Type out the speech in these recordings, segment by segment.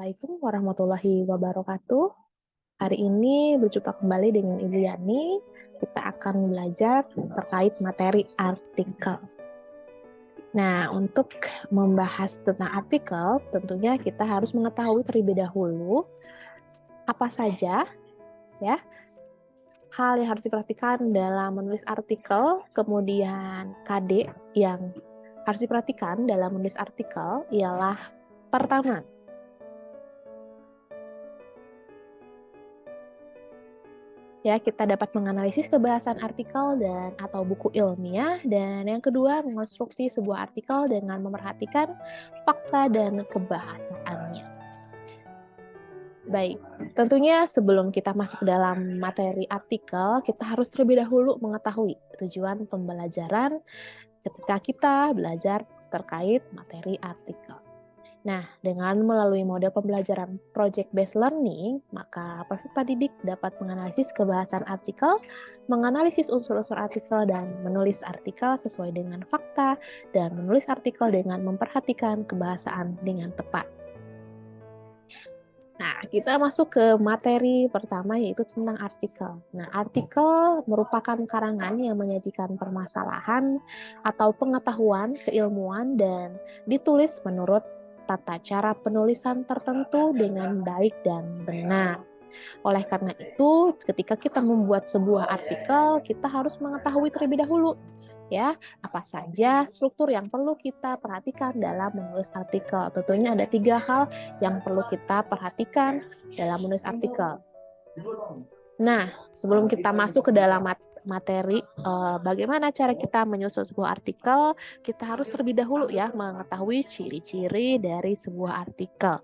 Assalamualaikum warahmatullahi wabarakatuh. Hari ini berjumpa kembali dengan Ibu Yani. Kita akan belajar terkait materi artikel. Nah, untuk membahas tentang artikel, tentunya kita harus mengetahui terlebih dahulu apa saja ya hal yang harus diperhatikan dalam menulis artikel, kemudian KD yang harus diperhatikan dalam menulis artikel ialah pertama, ya, kita dapat menganalisis kebahasan artikel dan atau buku ilmiah, dan yang kedua mengonstruksi sebuah artikel dengan memerhatikan fakta dan kebahasaannya. Baik, tentunya sebelum kita masuk ke dalam materi artikel, kita harus terlebih dahulu mengetahui tujuan pembelajaran ketika kita belajar terkait materi artikel. Nah, dengan melalui mode pembelajaran project-based learning, maka peserta didik dapat menganalisis kebahasan artikel, menganalisis unsur-unsur artikel, dan menulis artikel sesuai dengan fakta, dan menulis artikel dengan memperhatikan kebahasaan dengan tepat. Nah, kita masuk ke materi pertama, yaitu tentang artikel. Nah, artikel merupakan karangan yang menyajikan permasalahan atau pengetahuan, keilmuan, dan ditulis menurut tata cara penulisan tertentu dengan baik dan benar. Oleh karena itu, ketika kita membuat sebuah artikel, kita harus mengetahui terlebih dahulu ya apa saja struktur yang perlu kita perhatikan dalam menulis artikel. Tentunya ada 3 hal yang perlu kita perhatikan dalam menulis artikel. Nah, sebelum kita masuk ke dalam materi bagaimana cara kita menyusun sebuah artikel, kita harus terlebih dahulu ya mengetahui ciri-ciri dari sebuah artikel.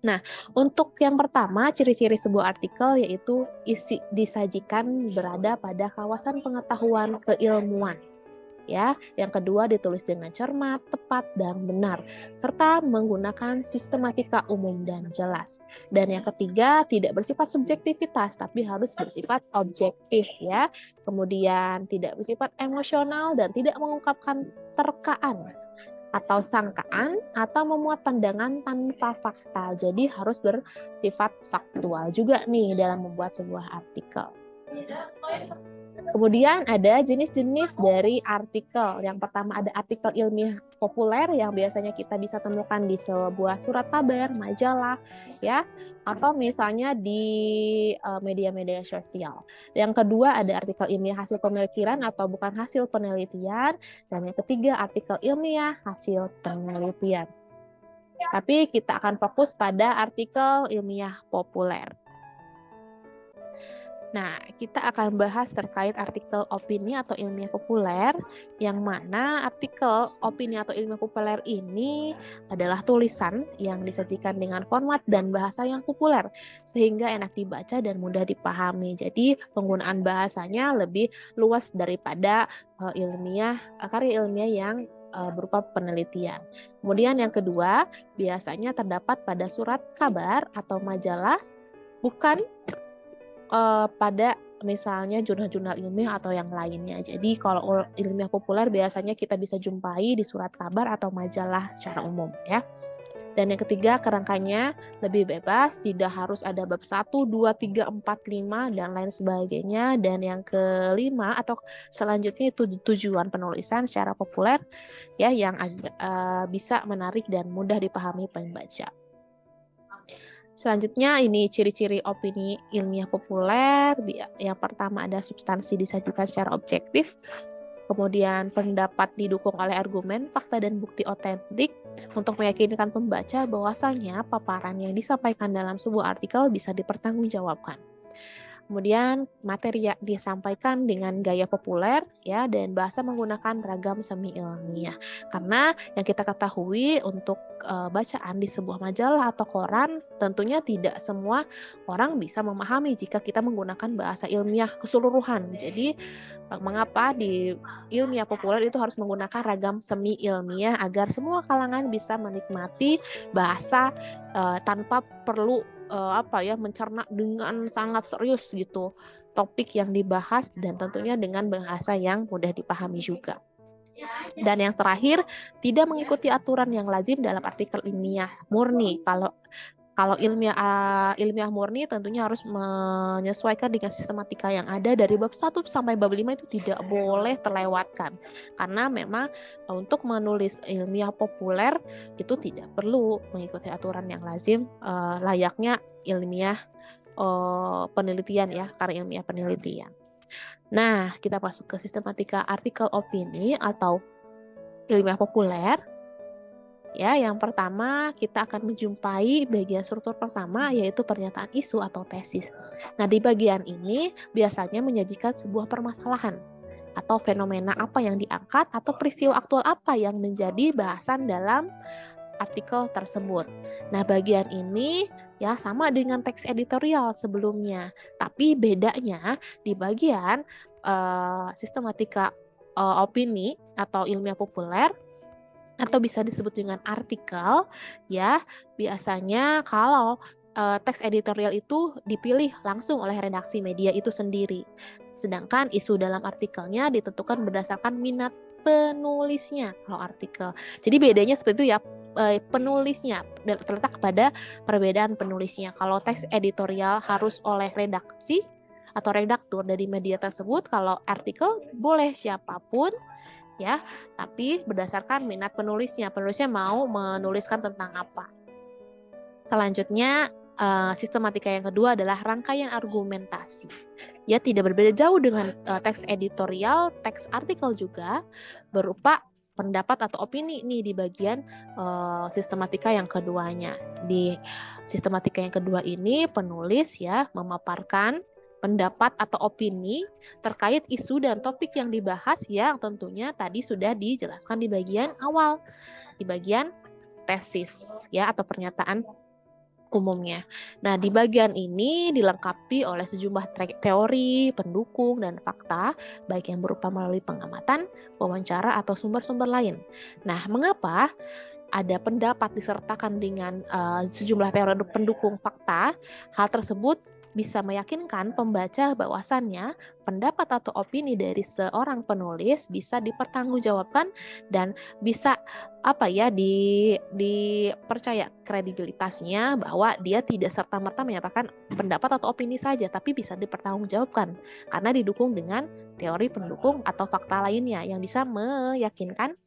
Nah, untuk yang pertama, ciri-ciri sebuah artikel yaitu isi disajikan berada pada kawasan pengetahuan keilmuan. Ya, yang kedua ditulis dengan cermat, tepat, dan benar, serta menggunakan sistematika umum dan jelas. Dan yang ketiga tidak bersifat subjektivitas, tapi harus bersifat objektif ya. Kemudian tidak bersifat emosional dan tidak mengungkapkan terkaan atau sangkaan atau memuat pandangan tanpa fakta. Jadi harus bersifat faktual juga nih dalam membuat sebuah artikel. Kemudian ada jenis-jenis dari artikel. Yang pertama ada artikel ilmiah populer yang biasanya kita bisa temukan di sebuah surat kabar, majalah, ya, atau misalnya di media-media sosial. Yang kedua ada artikel ilmiah hasil pemikiran atau bukan hasil penelitian. Dan yang ketiga artikel ilmiah hasil penelitian. Tapi kita akan fokus pada artikel ilmiah populer. Nah, kita akan bahas terkait artikel opini atau ilmiah populer, yang mana artikel opini atau ilmiah populer ini adalah tulisan yang disajikan dengan format dan bahasa yang populer, sehingga enak dibaca dan mudah dipahami. Jadi, penggunaan bahasanya lebih luas daripada karya ilmiah yang berupa penelitian. Kemudian yang kedua, biasanya terdapat pada surat kabar atau majalah, bukan pada misalnya jurnal-jurnal ilmiah atau yang lainnya. Jadi kalau ilmiah populer biasanya kita bisa jumpai di surat kabar atau majalah secara umum ya. Dan yang ketiga, kerangkanya lebih bebas, tidak harus ada bab 1, 2, 3, 4, 5 dan lain sebagainya. Dan yang kelima atau selanjutnya itu tujuan penulisan secara populer ya, yang bisa menarik dan mudah dipahami pembaca. Selanjutnya ini ciri-ciri opini ilmiah populer. Yang pertama ada substansi disajikan secara objektif. Kemudian pendapat didukung oleh argumen, fakta, dan bukti otentik untuk meyakinkan pembaca bahwasanya paparan yang disampaikan dalam sebuah artikel bisa dipertanggungjawabkan. Kemudian materi yang disampaikan dengan gaya populer ya, dan bahasa menggunakan ragam semi ilmiah. Karena yang kita ketahui untuk bacaan di sebuah majalah atau koran tentunya tidak semua orang bisa memahami jika kita menggunakan bahasa ilmiah keseluruhan. Jadi mengapa di ilmiah populer itu harus menggunakan ragam semi ilmiah agar semua kalangan bisa menikmati bahasa tanpa perlu mencerna dengan sangat serius gitu topik yang dibahas, dan tentunya dengan bahasa yang mudah dipahami juga. Dan yang terakhir, tidak mengikuti aturan yang lazim dalam artikel ilmiah murni. Kalau Kalau ilmiah murni tentunya harus menyesuaikan dengan sistematika yang ada dari bab 1 sampai bab 5 itu tidak boleh terlewatkan. Karena memang untuk menulis ilmiah populer itu tidak perlu mengikuti aturan yang lazim, layaknya ilmiah penelitian ya, karya ilmiah penelitian. Nah, kita masuk ke sistematika artikel opini atau ilmiah populer. Ya, yang pertama kita akan menjumpai bagian struktur pertama yaitu pernyataan isu atau tesis. Nah, di bagian ini biasanya menyajikan sebuah permasalahan atau fenomena apa yang diangkat atau peristiwa aktual apa yang menjadi bahasan dalam artikel tersebut. Nah, bagian ini ya sama dengan teks editorial sebelumnya, tapi bedanya di bagian sistematika opini atau ilmiah populer atau bisa disebut dengan artikel ya, biasanya kalau teks editorial itu dipilih langsung oleh redaksi media itu sendiri. Sedangkan isu dalam artikelnya ditentukan berdasarkan minat penulisnya kalau artikel. Jadi bedanya seperti itu ya, penulisnya terletak pada perbedaan penulisnya. Kalau teks editorial harus oleh redaksi atau redaktur dari media tersebut, kalau artikel boleh siapapun ya, tapi berdasarkan minat penulisnya. Penulisnya mau menuliskan tentang apa. Selanjutnya, sistematika yang kedua adalah rangkaian argumentasi. Ya, tidak berbeda jauh dengan teks editorial, teks artikel juga berupa pendapat atau opini nih di bagian sistematika yang keduanya. Di sistematika yang kedua ini penulis ya memaparkan pendapat atau opini terkait isu dan topik yang dibahas yang tentunya tadi sudah dijelaskan di bagian awal, di bagian tesis ya atau pernyataan umumnya. Nah, di bagian ini dilengkapi oleh sejumlah teori, pendukung, dan fakta, baik yang berupa melalui pengamatan, wawancara, atau sumber-sumber lain. Nah, mengapa ada pendapat disertakan dengan sejumlah teori pendukung fakta? Hal tersebut bisa meyakinkan pembaca bahwasannya pendapat atau opini dari seorang penulis bisa dipertanggungjawabkan dan bisa dipercaya kredibilitasnya bahwa dia tidak serta-merta menyampaikan pendapat atau opini saja, tapi bisa dipertanggungjawabkan karena didukung dengan teori pendukung atau fakta lainnya yang bisa meyakinkan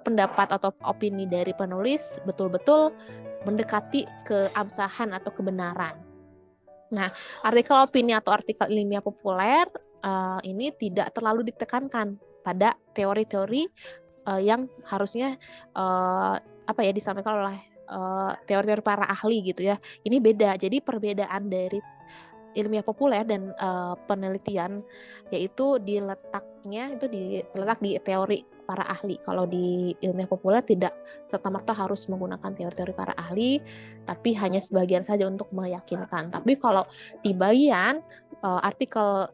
pendapat atau opini dari penulis betul-betul mendekati keabsahan atau kebenaran. Nah, artikel opini atau artikel ilmiah populer ini tidak terlalu ditekankan pada teori-teori yang harusnya disampaikan oleh teori-teori para ahli gitu ya. Ini beda. Jadi perbedaan dari ilmiah populer dan penelitian yaitu diletaknya itu diletak di teori para ahli. Kalau di ilmiah populer tidak serta-merta harus menggunakan teori-teori para ahli, tapi hanya sebagian saja untuk meyakinkan. Tapi kalau di bagian artikel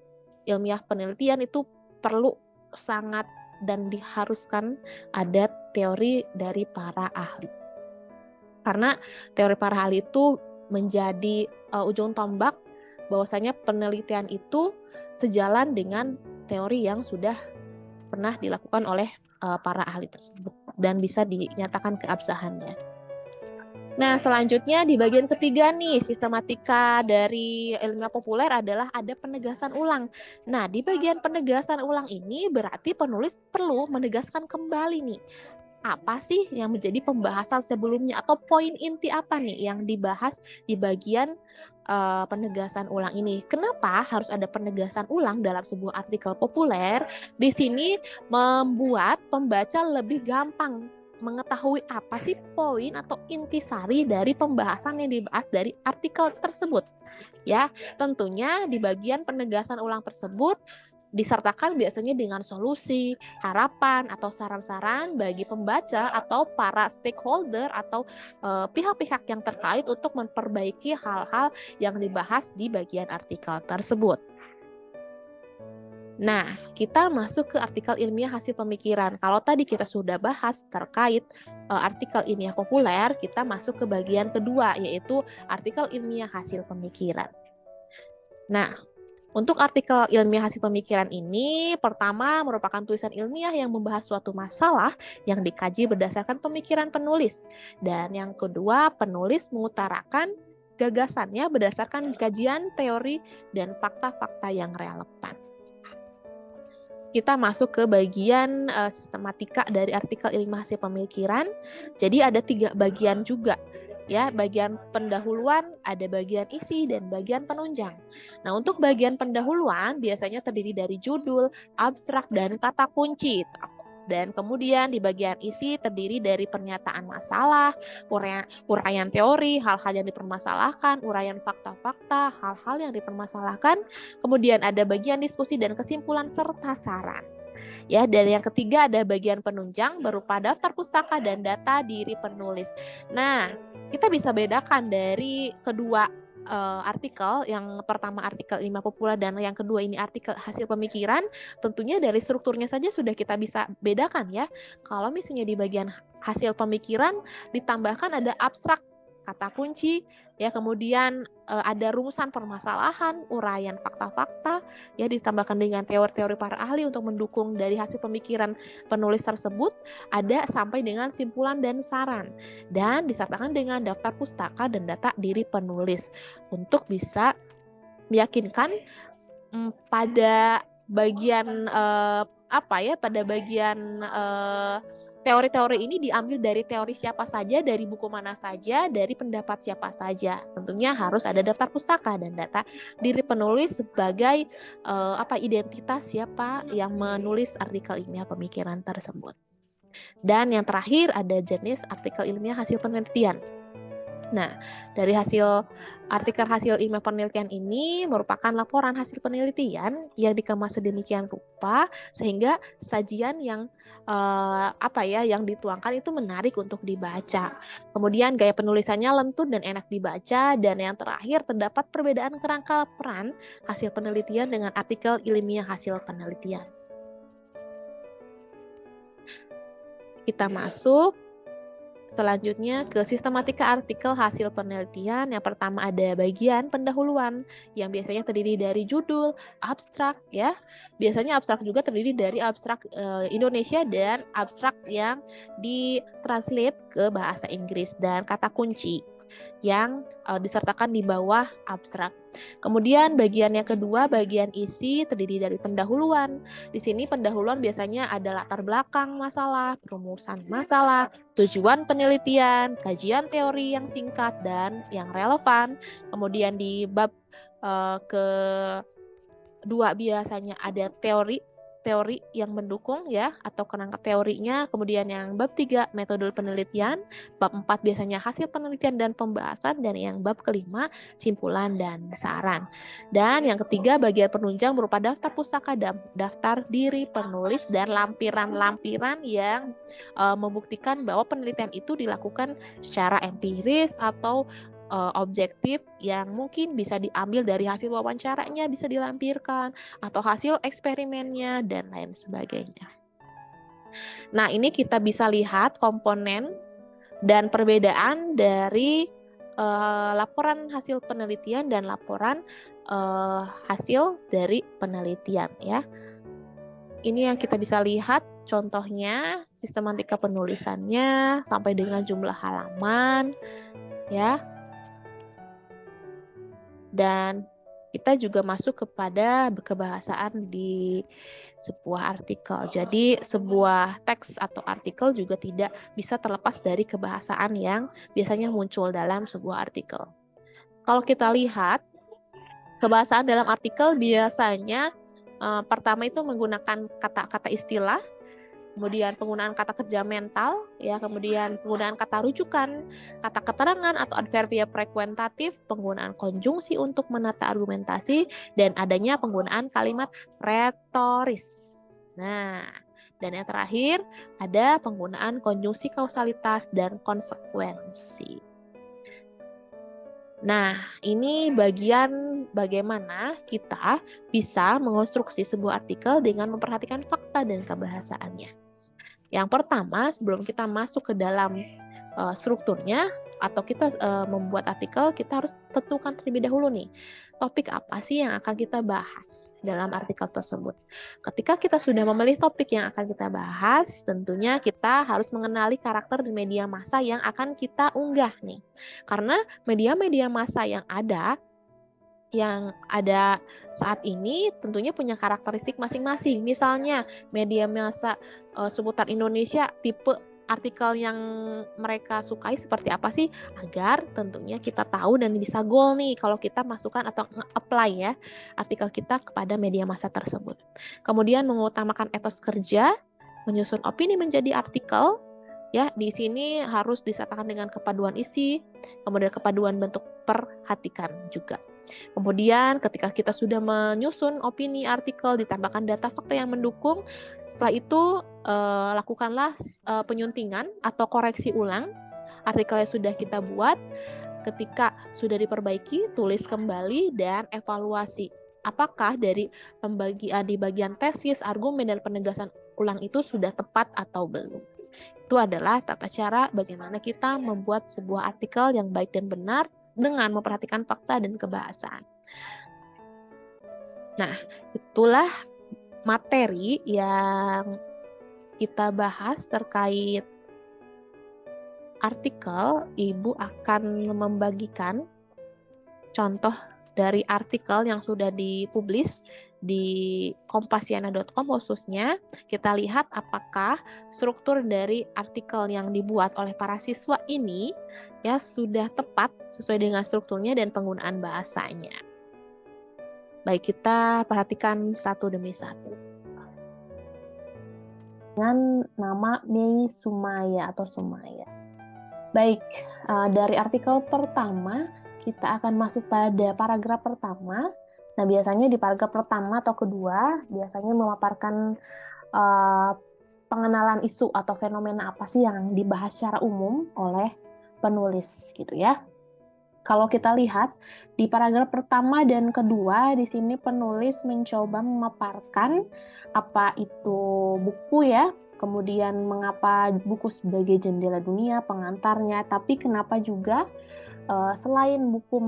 ilmiah penelitian itu perlu sangat dan diharuskan ada teori dari para ahli. Karena teori para ahli itu menjadi ujung tombak bahwasanya penelitian itu sejalan dengan teori yang sudah pernah dilakukan oleh para ahli tersebut dan bisa dinyatakan keabsahannya. Nah, selanjutnya di bagian ketiga nih, sistematika dari ilmiah populer adalah ada penegasan ulang. Nah, di bagian penegasan ulang ini berarti penulis perlu menegaskan kembali nih, apa sih yang menjadi pembahasan sebelumnya atau poin inti apa nih yang dibahas di bagian penegasan ulang ini. Kenapa harus ada penegasan ulang dalam sebuah artikel populer? Di sini membuat pembaca lebih gampang mengetahui apa sih poin atau intisari dari pembahasan yang dibahas dari artikel tersebut. Ya, tentunya di bagian penegasan ulang tersebut disertakan biasanya dengan solusi, harapan, atau saran-saran bagi pembaca atau para stakeholder atau pihak-pihak yang terkait untuk memperbaiki hal-hal yang dibahas di bagian artikel tersebut. Nah, kita masuk ke artikel ilmiah hasil pemikiran. Kalau tadi kita sudah bahas terkait artikel ilmiah populer, kita masuk ke bagian kedua, yaitu artikel ilmiah hasil pemikiran. Nah, Untuk artikel ilmiah hasil pemikiran ini, pertama merupakan tulisan ilmiah yang membahas suatu masalah yang dikaji berdasarkan pemikiran penulis. Dan yang kedua, penulis mengutarakan gagasannya berdasarkan kajian, teori, dan fakta-fakta yang relevan. Kita masuk ke bagian sistematika dari artikel ilmiah hasil pemikiran. Jadi ada 3 bagian juga. Ya, bagian pendahuluan, ada bagian isi, dan bagian penunjang. Nah, untuk bagian pendahuluan biasanya terdiri dari judul, abstrak, dan kata kunci. Dan kemudian di bagian isi terdiri dari pernyataan masalah, uraian teori, hal-hal yang dipermasalahkan, uraian fakta-fakta, hal-hal yang dipermasalahkan. Kemudian ada bagian diskusi dan kesimpulan serta saran. Ya, dan yang ketiga ada bagian penunjang berupa daftar pustaka dan data diri penulis. Nah, kita bisa bedakan dari kedua artikel, yang pertama artikel ilmiah populer dan yang kedua ini artikel hasil pemikiran. Tentunya dari strukturnya saja sudah kita bisa bedakan ya. Kalau misalnya di bagian hasil pemikiran ditambahkan ada abstrak, kata kunci, ya, kemudian ada rumusan permasalahan, uraian fakta-fakta, ya, ditambahkan dengan teori-teori para ahli untuk mendukung dari hasil pemikiran penulis tersebut, ada sampai dengan simpulan dan saran, dan disertakan dengan daftar pustaka dan data diri penulis untuk bisa meyakinkan pada bagian pada bagian teori-teori ini diambil dari teori siapa saja, dari buku mana saja, dari pendapat siapa saja. Tentunya harus ada daftar pustaka dan data diri penulis sebagai identitas siapa yang menulis artikel ilmiah pemikiran tersebut. Dan yang terakhir ada jenis artikel ilmiah hasil penelitian. Nah, dari artikel hasil ilmiah penelitian ini merupakan laporan hasil penelitian yang dikemas sedemikian rupa sehingga sajian yang yang dituangkan itu menarik untuk dibaca. Kemudian gaya penulisannya lentur dan enak dibaca, dan yang terakhir terdapat perbedaan kerangka peran hasil penelitian dengan artikel ilmiah hasil penelitian. Kita masuk selanjutnya ke sistematika artikel hasil penelitian. Yang pertama ada bagian pendahuluan yang biasanya terdiri dari judul, abstrak ya. Biasanya abstrak juga terdiri dari abstrak Indonesia dan abstrak yang ditranslate ke bahasa Inggris, dan kata kunci yang disertakan di bawah abstrak. Kemudian bagian yang kedua, bagian isi, terdiri dari pendahuluan. Di sini pendahuluan biasanya ada latar belakang masalah, perumusan masalah, tujuan penelitian, kajian teori yang singkat dan yang relevan. Kemudian di bab kedua biasanya ada teori yang mendukung ya, atau kerangka teorinya. Kemudian yang bab 3 metode penelitian, bab 4 biasanya hasil penelitian dan pembahasan, dan yang bab kelima simpulan dan saran. Dan yang ketiga bagian penunjang berupa daftar pustaka dan daftar diri penulis dan lampiran-lampiran yang membuktikan bahwa penelitian itu dilakukan secara empiris atau objektif, yang mungkin bisa diambil dari hasil wawancaranya, bisa dilampirkan, atau hasil eksperimennya, dan lain sebagainya. Nah, ini kita bisa lihat komponen dan perbedaan dari laporan hasil penelitian dan laporan hasil dari penelitian ya. Ini yang kita bisa lihat contohnya, sistematika penulisannya sampai dengan jumlah halaman ya. Dan kita juga masuk kepada kebahasaan di sebuah artikel. Jadi sebuah teks atau artikel juga tidak bisa terlepas dari kebahasaan yang biasanya muncul dalam sebuah artikel. Kalau kita lihat kebahasaan dalam artikel biasanya pertama itu menggunakan kata-kata istilah, kemudian penggunaan kata kerja mental, ya, kemudian penggunaan kata rujukan, kata keterangan atau adverbial frekuentatif, penggunaan konjungsi untuk menata argumentasi, dan adanya penggunaan kalimat retoris. Nah, dan yang terakhir ada penggunaan konjungsi kausalitas dan konsekuensi. Nah, ini bagian bagaimana kita bisa mengonstruksi sebuah artikel dengan memperhatikan fakta dan kebahasaannya. Yang pertama, sebelum kita masuk ke dalam strukturnya, atau kita membuat artikel, kita harus tentukan terlebih dahulu nih, topik apa sih yang akan kita bahas dalam artikel tersebut. Ketika kita sudah memilih topik yang akan kita bahas, tentunya kita harus mengenali karakter di media massa yang akan kita unggah nih. Karena media-media massa yang ada saat ini tentunya punya karakteristik masing-masing. Misalnya media massa seputar Indonesia, tipe artikel yang mereka sukai seperti apa sih, agar tentunya kita tahu dan bisa goal nih kalau kita masukkan atau nge-apply ya artikel kita kepada media massa tersebut. Kemudian mengutamakan etos kerja, menyusun opini menjadi artikel. Ya, di sini harus disertakan dengan kepaduan isi, kemudian kepaduan bentuk, perhatikan juga. Kemudian ketika kita sudah menyusun opini artikel, ditambahkan data fakta yang mendukung, setelah itu lakukanlah penyuntingan atau koreksi ulang artikel yang sudah kita buat. Ketika sudah diperbaiki, tulis kembali dan evaluasi. Apakah dari pembagian di bagian tesis, argumen, dan penegasan ulang itu sudah tepat atau belum? Itu adalah tata cara bagaimana kita membuat sebuah artikel yang baik dan benar dengan memperhatikan fakta dan kebahasaan. Nah, itulah materi yang kita bahas terkait artikel. Ibu akan membagikan contoh dari artikel yang sudah dipublis di kompasiana.com khususnya. Kita lihat apakah struktur dari artikel yang dibuat oleh para siswa ini ya sudah tepat sesuai dengan strukturnya dan penggunaan bahasanya. Baik, kita perhatikan satu demi satu. Dengan nama Mei Sumaya atau Sumaya. Baik, dari artikel pertama kita akan masuk pada paragraf pertama. Nah, biasanya di paragraf pertama atau kedua biasanya memaparkan pengenalan isu atau fenomena apa sih yang dibahas secara umum oleh penulis gitu ya. Kalau kita lihat di paragraf pertama dan kedua, di sini penulis mencoba memaparkan apa itu buku ya, kemudian mengapa buku sebagai jendela dunia, pengantarnya, tapi kenapa juga selain buku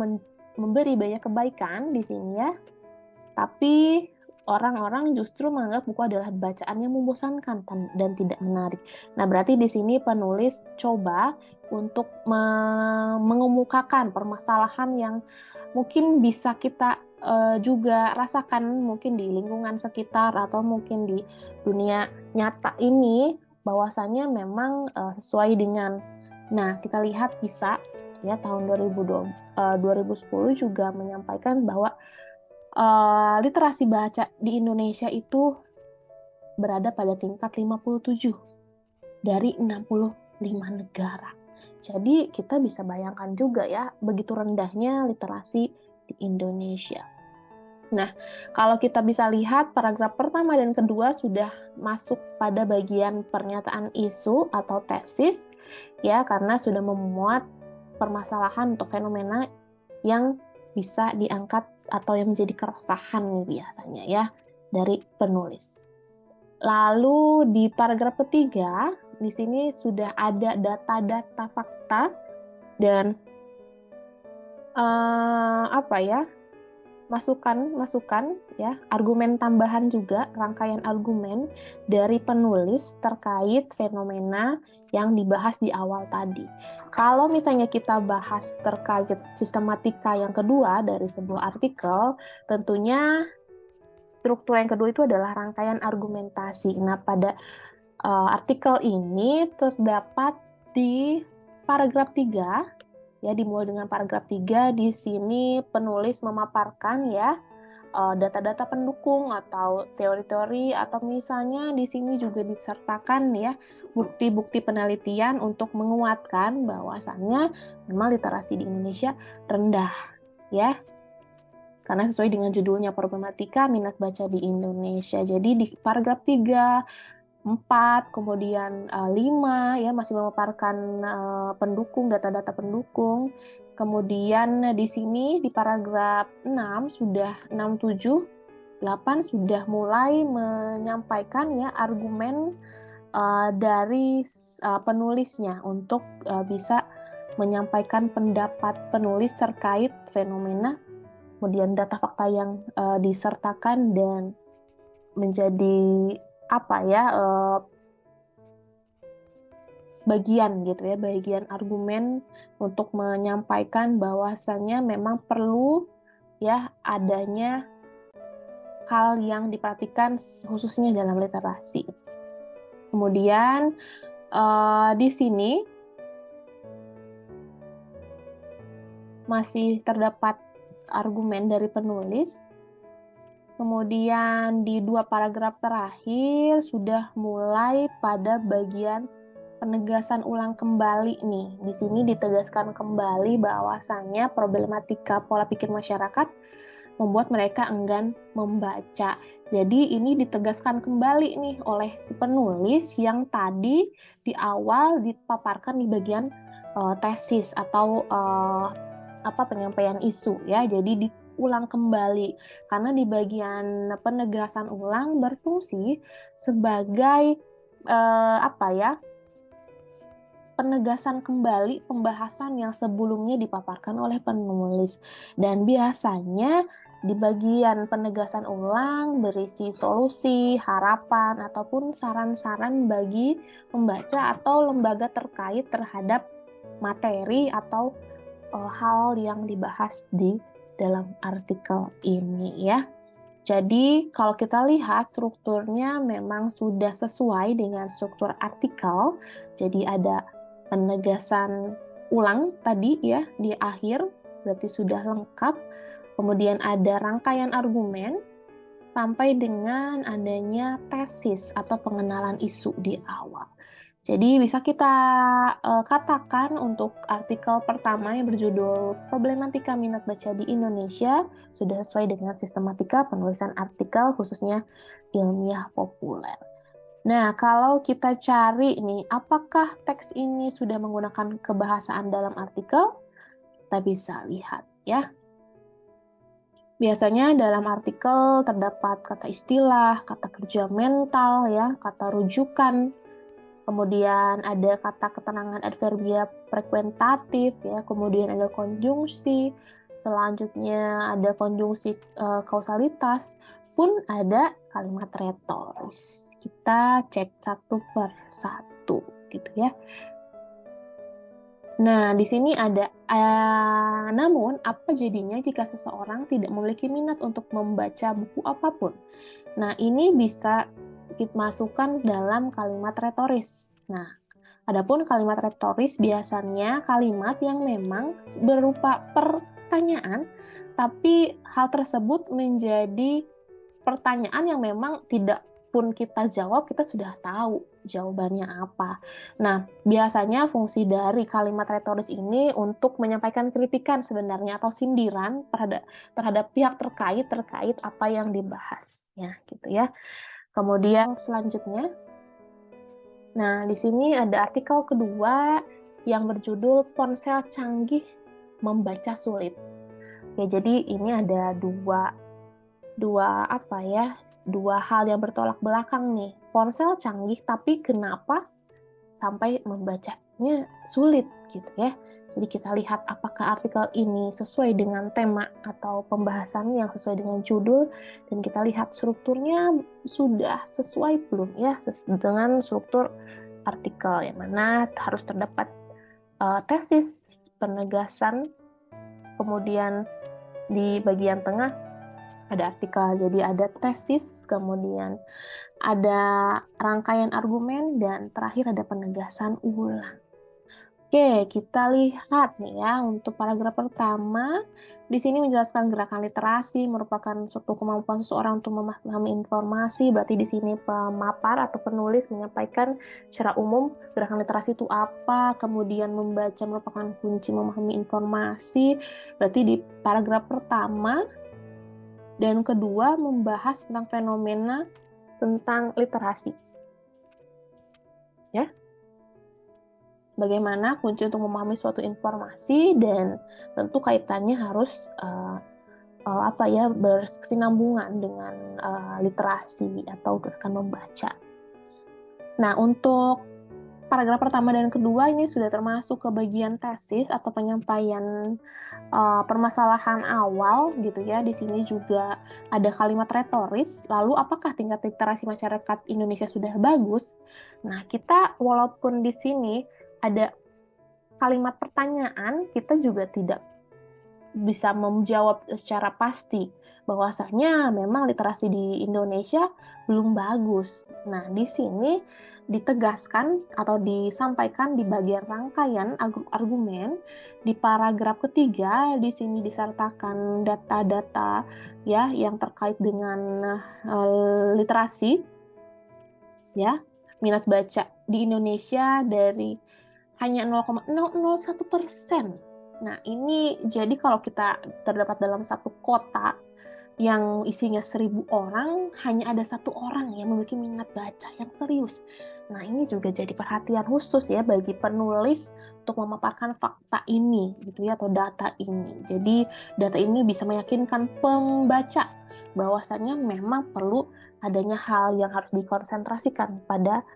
memberi banyak kebaikan di sini ya, tapi orang-orang justru menganggap buku adalah bacaan yang membosankan dan tidak menarik. Nah, berarti di sini penulis coba untuk mengemukakan permasalahan yang mungkin bisa kita juga rasakan mungkin di lingkungan sekitar atau mungkin di dunia nyata ini, bahwasannya memang sesuai dengan, nah kita lihat bisa ya tahun 2010 juga menyampaikan bahwa literasi baca di Indonesia itu berada pada tingkat 57 dari 65 negara. Jadi kita bisa bayangkan juga ya begitu rendahnya literasi di Indonesia. Nah, kalau kita bisa lihat paragraf pertama dan kedua sudah masuk pada bagian pernyataan isu atau tesis ya, karena sudah memuat permasalahan atau fenomena yang bisa diangkat atau yang menjadi keresahan nih biasanya ya dari penulis. Lalu di paragraf ketiga di sini sudah ada data-data fakta dan masukan ya, argumen tambahan juga, rangkaian argumen dari penulis terkait fenomena yang dibahas di awal tadi. Kalau misalnya kita bahas terkait sistematika yang kedua dari sebuah artikel, tentunya struktur yang kedua itu adalah rangkaian argumentasi. Nah, pada artikel ini terdapat di paragraf 3 ya, dimulai dengan paragraf 3. Di sini penulis memaparkan ya data-data pendukung atau teori-teori, atau misalnya di sini juga disertakan ya bukti-bukti penelitian untuk menguatkan bahwasannya memang literasi di Indonesia rendah ya. Karena sesuai dengan judulnya, problematika minat baca di Indonesia. Jadi di paragraf 3, 4, kemudian 5 ya masih memaparkan pendukung, data-data pendukung. Kemudian di sini di paragraf 6 sudah 6, 7, 8 sudah mulai menyampaikan ya argumen dari penulisnya untuk bisa menyampaikan pendapat penulis terkait fenomena, kemudian data fakta yang disertakan dan menjadi bagian gitu ya, bagian argumen untuk menyampaikan bahwasannya memang perlu ya adanya hal yang diperhatikan khususnya dalam literasi. Kemudian di sini masih terdapat argumen dari penulis. Kemudian di 2 paragraf terakhir sudah mulai pada bagian penegasan ulang kembali nih. Di sini ditegaskan kembali bahwasannya problematika pola pikir masyarakat membuat mereka enggan membaca. Jadi ini ditegaskan kembali nih oleh si penulis yang tadi di awal dipaparkan di bagian tesis atau penyampaian isu ya. Jadi diulang kembali karena di bagian penegasan ulang berfungsi sebagai penegasan kembali pembahasan yang sebelumnya dipaparkan oleh penulis. Dan biasanya di bagian penegasan ulang berisi solusi, harapan, ataupun saran-saran bagi pembaca atau lembaga terkait terhadap materi atau hal yang dibahas di dalam artikel ini ya. Jadi kalau kita lihat strukturnya memang sudah sesuai dengan struktur artikel. Jadi ada penegasan ulang tadi ya di akhir, berarti sudah lengkap. Kemudian ada rangkaian argumen sampai dengan adanya tesis atau pengenalan isu di awal. Jadi bisa kita katakan untuk artikel pertama yang berjudul Problematika Minat Baca di Indonesia sudah sesuai dengan sistematika penulisan artikel khususnya ilmiah populer. Nah, kalau kita cari nih, apakah teks ini sudah menggunakan kebahasaan dalam artikel? Kita bisa lihat ya. Biasanya dalam artikel terdapat kata istilah, kata kerja mental ya, kata rujukan. Kemudian ada kata keterangan adverbia frekuentatif ya, kemudian ada konjungsi, selanjutnya ada konjungsi kausalitas, pun ada kalimat retoris. Kita cek satu per satu gitu ya. Nah, di sini ada namun apa jadinya jika seseorang tidak memiliki minat untuk membaca buku apapun? Nah, ini bisa kita masukkan dalam kalimat retoris. Nah, adapun kalimat retoris biasanya kalimat yang memang berupa pertanyaan, tapi hal tersebut menjadi pertanyaan yang memang tidak pun kita jawab, kita sudah tahu jawabannya apa. Nah, biasanya fungsi dari kalimat retoris ini untuk menyampaikan kritikan sebenarnya atau sindiran terhadap pihak terkait apa yang dibahas, ya gitu ya. Kemudian selanjutnya, nah di sini ada artikel kedua yang berjudul Ponsel Canggih Membaca Sulit. Ya, jadi ini ada dua hal yang bertolak belakang nih. Ponsel canggih, tapi kenapa sampai membacanya sulit gitu ya. Jadi kita lihat apakah artikel ini sesuai dengan tema atau pembahasan yang sesuai dengan judul, dan kita lihat strukturnya sudah sesuai belum ya dengan struktur artikel, yang mana harus terdapat tesis, penegasan, kemudian di bagian tengah ada artikel, jadi ada tesis, kemudian ada rangkaian argumen, dan terakhir ada penegasan ulang. Oke, kita lihat nih ya untuk paragraf pertama. Di sini menjelaskan gerakan literasi merupakan suatu kemampuan seseorang untuk memahami informasi. Berarti di sini pemapar atau penulis menyampaikan secara umum gerakan literasi itu apa, kemudian membaca merupakan kunci memahami informasi. Berarti di paragraf pertama dan kedua membahas tentang fenomena tentang literasi. Ya. Bagaimana kunci untuk memahami suatu informasi, dan tentu kaitannya harus berkesinambungan dengan literasi atau gerakan membaca. Nah, untuk paragraf pertama dan kedua ini sudah termasuk ke bagian tesis atau penyampaian permasalahan awal gitu ya. Di sini juga ada kalimat retoris. Lalu apakah tingkat literasi masyarakat Indonesia sudah bagus? Nah, kita walaupun di sini ada kalimat pertanyaan, kita juga tidak bisa menjawab secara pasti bahwasanya memang literasi di Indonesia belum bagus. Nah, di sini ditegaskan atau disampaikan di bagian rangkaian argumen di paragraf ketiga. Di sini disertakan data-data ya yang terkait dengan literasi ya, minat baca di Indonesia dari hanya 0,001%. Nah, ini jadi kalau kita terdapat dalam satu kota yang isinya 1.000 orang, hanya ada 1 orang yang memiliki minat baca yang serius. Nah, ini juga jadi perhatian khusus ya bagi penulis untuk memaparkan fakta ini, gitu ya, atau data ini. Jadi, data ini bisa meyakinkan pembaca bahwasannya memang perlu adanya hal yang harus dikonsentrasikan pada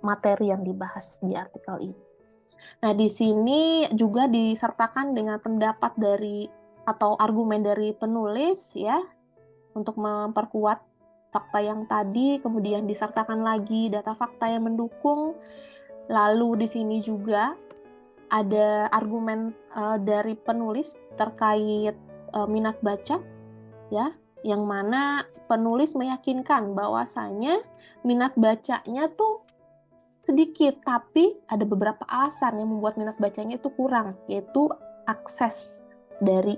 materi yang dibahas di artikel ini. Nah, di sini juga disertakan dengan pendapat dari atau argumen dari penulis ya untuk memperkuat fakta yang tadi, kemudian disertakan lagi data fakta yang mendukung. Lalu di sini juga ada argumen dari penulis terkait minat baca ya, yang mana penulis meyakinkan bahwasanya minat bacanya tuh sedikit, tapi ada beberapa alasan yang membuat minat bacanya itu kurang, yaitu akses dari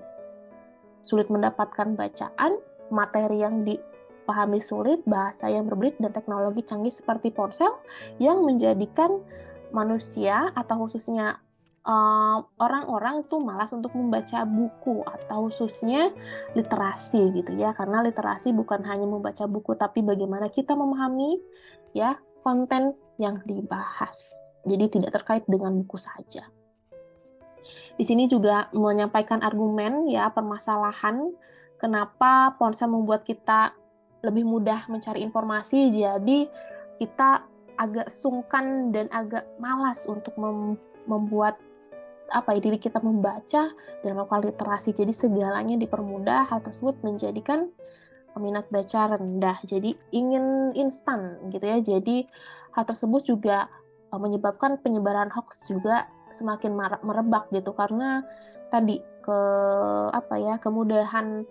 sulit mendapatkan bacaan, materi yang dipahami sulit, bahasa yang berbelit, dan teknologi canggih seperti ponsel yang menjadikan manusia atau khususnya orang-orang tuh malas untuk membaca buku atau khususnya literasi gitu ya, karena literasi bukan hanya membaca buku tapi bagaimana kita memahami ya konten yang dibahas. Jadi tidak terkait dengan buku saja. Di sini juga menyampaikan argumen ya permasalahan kenapa ponsel membuat kita lebih mudah mencari informasi. Jadi kita agak sungkan dan agak malas untuk membuat diri kita membaca dan melakukan literasi. Jadi segalanya dipermudah, hal tersebut menjadikan minat baca rendah. Jadi ingin instan gitu ya. Jadi hal tersebut juga menyebabkan penyebaran hoax juga semakin merebak gitu karena tadi kemudahan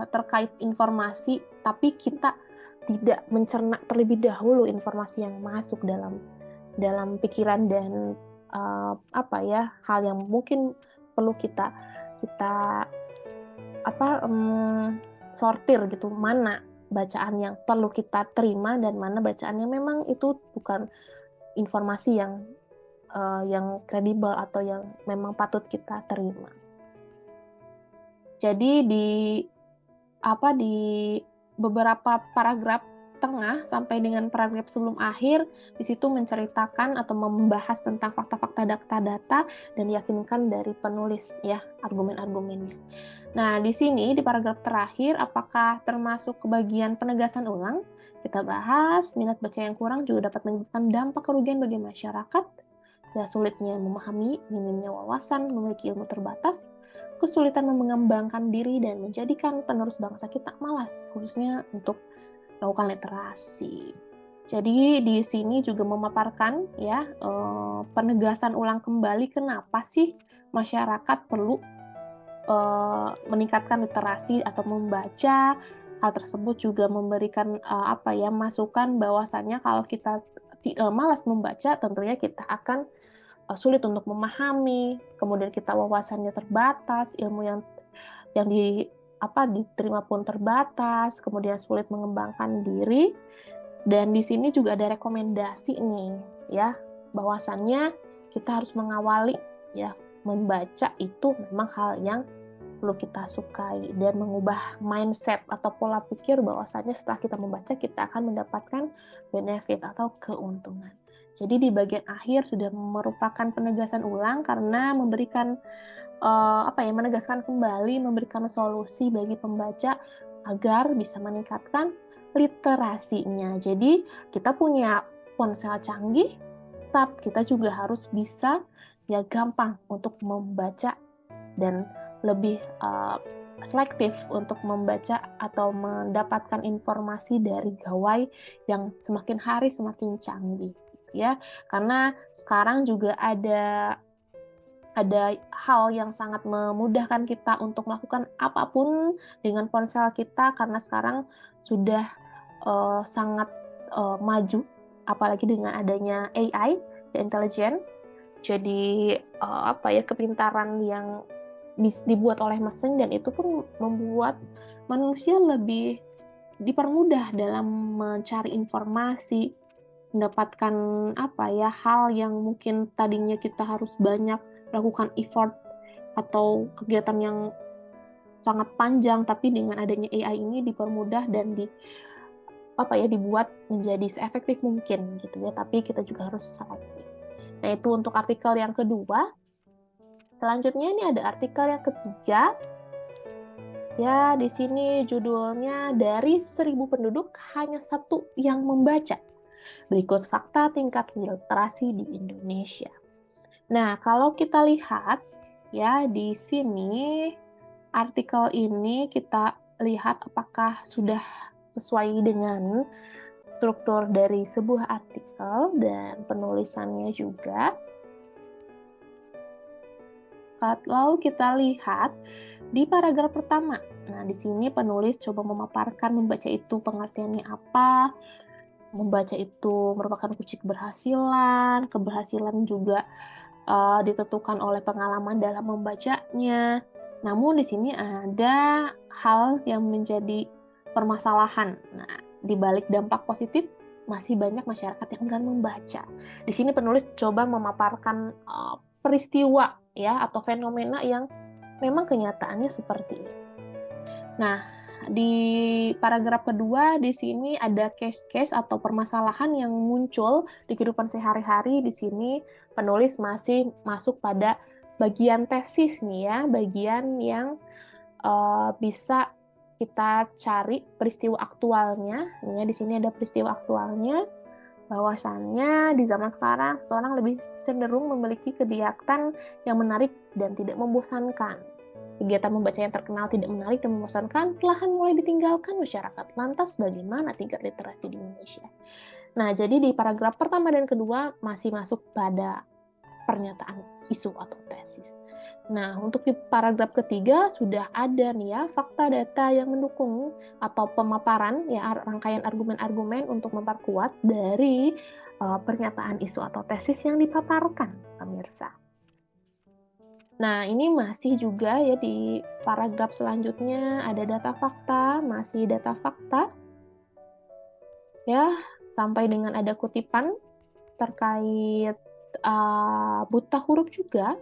terkait informasi, tapi kita tidak mencerna terlebih dahulu informasi yang masuk dalam pikiran dan hal yang mungkin perlu kita sortir gitu, mana bacaan yang perlu kita terima dan mana bacaan yang memang itu bukan informasi yang kredibel atau yang memang patut kita terima. Jadi di beberapa paragraf tengah sampai dengan paragraf sebelum akhir, di situ menceritakan atau membahas tentang fakta-fakta data-data dan diyakinkan dari penulis ya argumen-argumennya. Nah, di sini di paragraf terakhir apakah termasuk ke bagian penegasan ulang? Kita bahas minat baca yang kurang juga dapat menyebabkan dampak kerugian bagi masyarakat, ya sulitnya memahami, minimnya wawasan, memiliki ilmu terbatas, kesulitan mengembangkan diri dan menjadikan penerus bangsa kita malas, khususnya untuk melakukan literasi. Jadi di sini juga memaparkan ya penegasan ulang kembali kenapa sih masyarakat perlu meningkatkan literasi atau membaca. Hal tersebut juga memberikan masukan bahwasannya kalau kita malas membaca, tentunya kita akan sulit untuk memahami, kemudian kita wawasannya terbatas, ilmu yang diterima pun terbatas, kemudian sulit mengembangkan diri. Dan di sini juga ada rekomendasi nih ya, bahwasannya kita harus mengawali ya membaca itu memang hal yang perlu kita sukai dan mengubah mindset atau pola pikir bahwasannya setelah kita membaca kita akan mendapatkan benefit atau keuntungan. Jadi di bagian akhir sudah merupakan penegasan ulang karena memberikan menegaskan kembali, memberikan solusi bagi pembaca agar bisa meningkatkan literasinya. Jadi kita punya ponsel canggih, tetap kita juga harus bisa ya gampang untuk membaca dan lebih selektif untuk membaca atau mendapatkan informasi dari gawai yang semakin hari semakin canggih ya. Karena sekarang juga ada hal yang sangat memudahkan kita untuk melakukan apapun dengan ponsel kita karena sekarang sudah sangat maju, apalagi dengan adanya AI, intelijen. Jadi kepintaran yang dibuat oleh mesin, dan itu pun membuat manusia lebih dipermudah dalam mencari informasi, mendapatkan hal yang mungkin tadinya kita harus banyak melakukan effort atau kegiatan yang sangat panjang, tapi dengan adanya AI ini dipermudah dan dibuat menjadi seefektif mungkin gitu ya, tapi kita juga harus selektif. Nah, itu untuk artikel yang kedua. Selanjutnya ini ada artikel yang ketiga. Ya, di sini judulnya dari 1.000 penduduk hanya satu yang membaca. Berikut fakta tingkat literasi di Indonesia. Nah, kalau kita lihat ya di sini artikel ini kita lihat apakah sudah sesuai dengan struktur dari sebuah artikel dan penulisannya juga. Kalau kita lihat di paragraf pertama, nah di sini penulis coba memaparkan membaca itu pengertiannya apa, membaca itu merupakan kunci keberhasilan juga ditentukan oleh pengalaman dalam membacanya. Namun di sini ada hal yang menjadi permasalahan. Nah, di balik dampak positif masih banyak masyarakat yang enggan membaca. Di sini penulis coba memaparkan peristiwa ya atau fenomena yang memang kenyataannya seperti ini. Nah, di paragraf kedua di sini ada case-case atau permasalahan yang muncul di kehidupan sehari-hari. Di sini penulis masih masuk pada bagian tesis nih ya, bagian yang bisa kita cari peristiwa aktualnya. Ya, di sini ada peristiwa aktualnya, bahwasannya di zaman sekarang seseorang lebih cenderung memiliki kegiatan yang menarik dan tidak membosankan. Kegiatan membaca yang terkenal tidak menarik dan membosankan perlahan mulai ditinggalkan masyarakat. Lantas bagaimana tingkat literasi di Indonesia? Nah, jadi di paragraf pertama dan kedua masih masuk pada pernyataan isu atau tesis. Nah, untuk di paragraf ketiga sudah ada nih ya fakta data yang mendukung atau pemaparan ya rangkaian argumen-argumen untuk memperkuat dari pernyataan isu atau tesis yang dipaparkan, pemirsa. Nah, ini masih juga ya di paragraf selanjutnya ada data fakta, masih data fakta. Ya, sampai dengan ada kutipan terkait buta huruf juga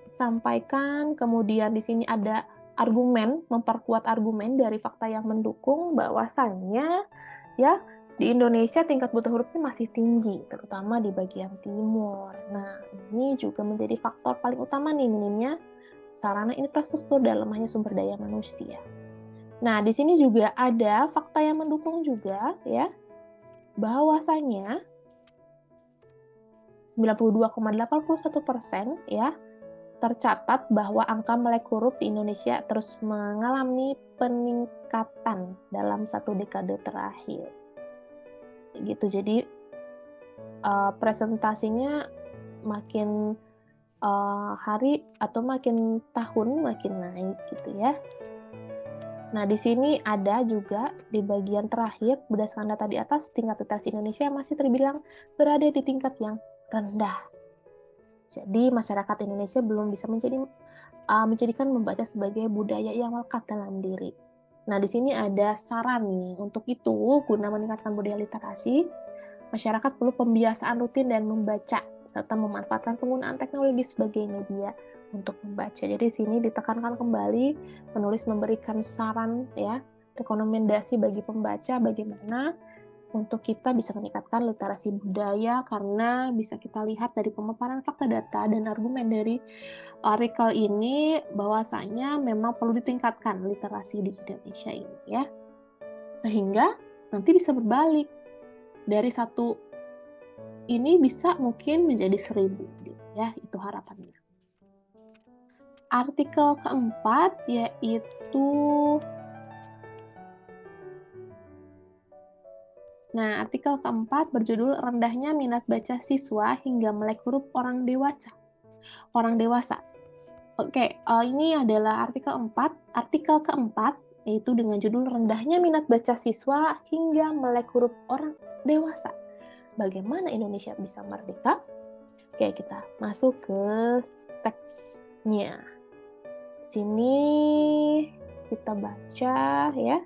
sampaikan. Kemudian di sini ada argumen, memperkuat argumen dari fakta yang mendukung bahwasannya ya di Indonesia tingkat buta hurufnya masih tinggi, terutama di bagian timur. Nah, ini juga menjadi faktor paling utama nih, minimnya sarana infrastruktur dan lemahnya sumber daya manusia. Nah, di sini juga ada fakta yang mendukung juga ya, bahwasanya 92,81% ya tercatat bahwa angka melek huruf di Indonesia terus mengalami peningkatan dalam 1 dekade terakhir. Gitu. Jadi presentasinya makin hari atau makin tahun makin naik gitu ya. Nah, di sini ada juga di bagian terakhir berdasarkan data di atas, tingkat literasi Indonesia masih terbilang berada di tingkat yang rendah. Jadi masyarakat Indonesia belum bisa menjadikan membaca sebagai budaya yang melekat dalam diri. Nah, di sini ada saran nih. Untuk itu, guna meningkatkan budaya literasi, masyarakat perlu pembiasaan rutin dan membaca, serta memanfaatkan penggunaan teknologi sebagai media untuk membaca. Jadi di sini ditekankan kembali, penulis memberikan saran ya, rekomendasi bagi pembaca bagaimana untuk kita bisa meningkatkan literasi budaya, karena bisa kita lihat dari pemaparan fakta data dan argumen dari artikel ini bahwasanya memang perlu ditingkatkan literasi di Indonesia ini ya. Sehingga nanti bisa berbalik dari satu ini bisa mungkin menjadi 1000 gitu ya, itu harapannya. Artikel keempat yaitu artikel keempat berjudul rendahnya minat baca siswa hingga melek huruf orang dewasa. Oke, ini adalah artikel keempat, yaitu dengan judul rendahnya minat baca siswa hingga melek huruf orang dewasa. Bagaimana Indonesia bisa merdeka? Oke, kita masuk ke teksnya. Di sini kita baca ya.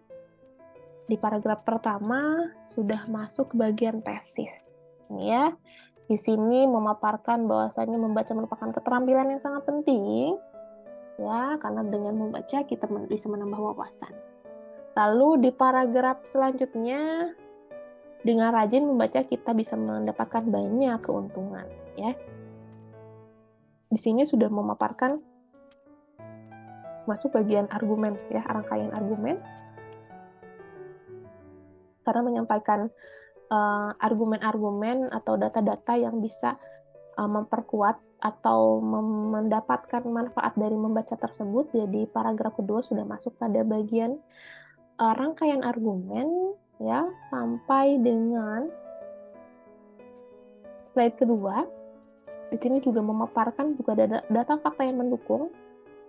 Di paragraf pertama sudah masuk ke bagian tesis. Ini ya. Di sini memaparkan bahwasanya membaca merupakan keterampilan yang sangat penting ya, karena dengan membaca kita bisa menambah wawasan. Lalu di paragraf selanjutnya, dengan rajin membaca kita bisa mendapatkan banyak keuntungan ya. Di sini sudah memaparkan masuk bagian argumen ya, rangkaian argumen, karena menyampaikan argumen-argumen atau data-data yang bisa memperkuat atau mendapatkan manfaat dari membaca tersebut. Jadi paragraf kedua sudah masuk pada bagian rangkaian argumen ya, sampai dengan slide kedua. Di sini juga memaparkan juga data fakta yang mendukung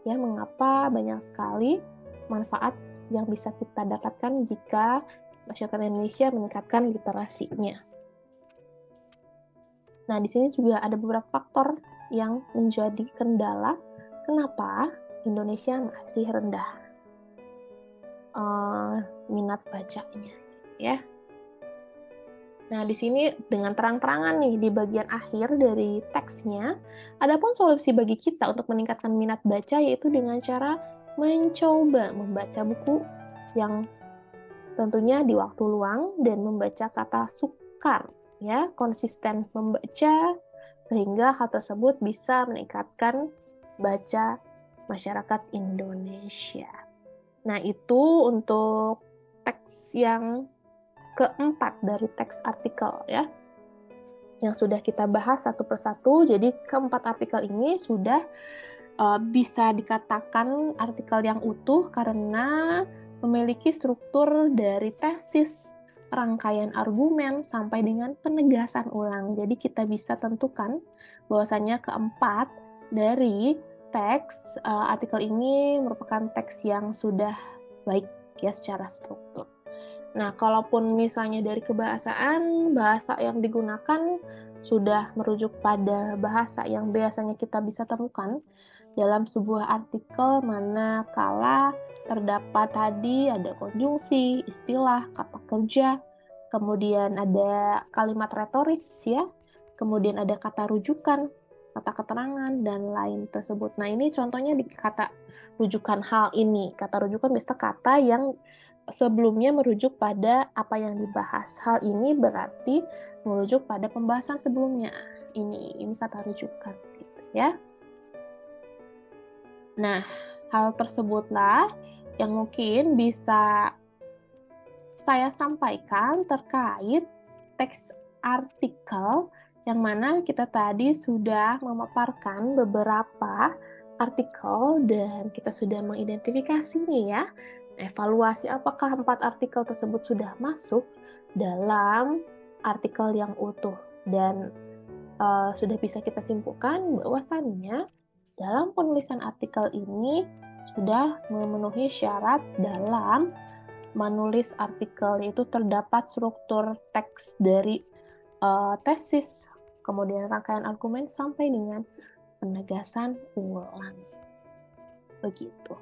ya, mengapa banyak sekali manfaat yang bisa kita dapatkan jika masyarakat Indonesia meningkatkan literasinya. Nah, di sini juga ada beberapa faktor yang menjadi kendala kenapa Indonesia masih rendah minat bacanya, ya. Nah, di sini dengan terang-terangan nih di bagian akhir dari teksnya, adapun solusi bagi kita untuk meningkatkan minat baca yaitu dengan cara mencoba membaca buku yang tentunya di waktu luang dan membaca kata sukar ya, konsisten membaca sehingga hal tersebut bisa meningkatkan baca masyarakat Indonesia. Nah, itu untuk teks yang keempat dari teks artikel ya, yang sudah kita bahas satu persatu. Jadi keempat artikel ini sudah bisa dikatakan artikel yang utuh karena memiliki struktur dari tesis, rangkaian argumen, sampai dengan penegasan ulang. Jadi kita bisa tentukan bahwasanya keempat dari teks artikel ini merupakan teks yang sudah baik ya secara struktur. Nah, kalaupun misalnya dari kebahasaan, bahasa yang digunakan sudah merujuk pada bahasa yang biasanya kita bisa temukan dalam sebuah artikel, manakala terdapat tadi ada konjungsi, istilah, kata kerja, kemudian ada kalimat retoris ya, kemudian ada kata rujukan, kata keterangan, dan lain tersebut. Nah, ini contohnya di kata rujukan hal ini. Kata rujukan biasa kata yang sebelumnya merujuk pada apa yang dibahas. Hal ini berarti merujuk pada pembahasan sebelumnya. Ini kata rujukan gitu ya. Nah, hal tersebutlah yang mungkin bisa saya sampaikan terkait teks artikel yang mana kita tadi sudah memaparkan beberapa artikel dan kita sudah mengidentifikasinya ya. Evaluasi apakah 4 artikel tersebut sudah masuk dalam artikel yang utuh, dan sudah bisa kita simpulkan bahwasannya dalam penulisan artikel ini sudah memenuhi syarat dalam menulis artikel, yaitu terdapat struktur teks dari tesis, kemudian rangkaian argumen sampai dengan penegasan ulang. Begitu.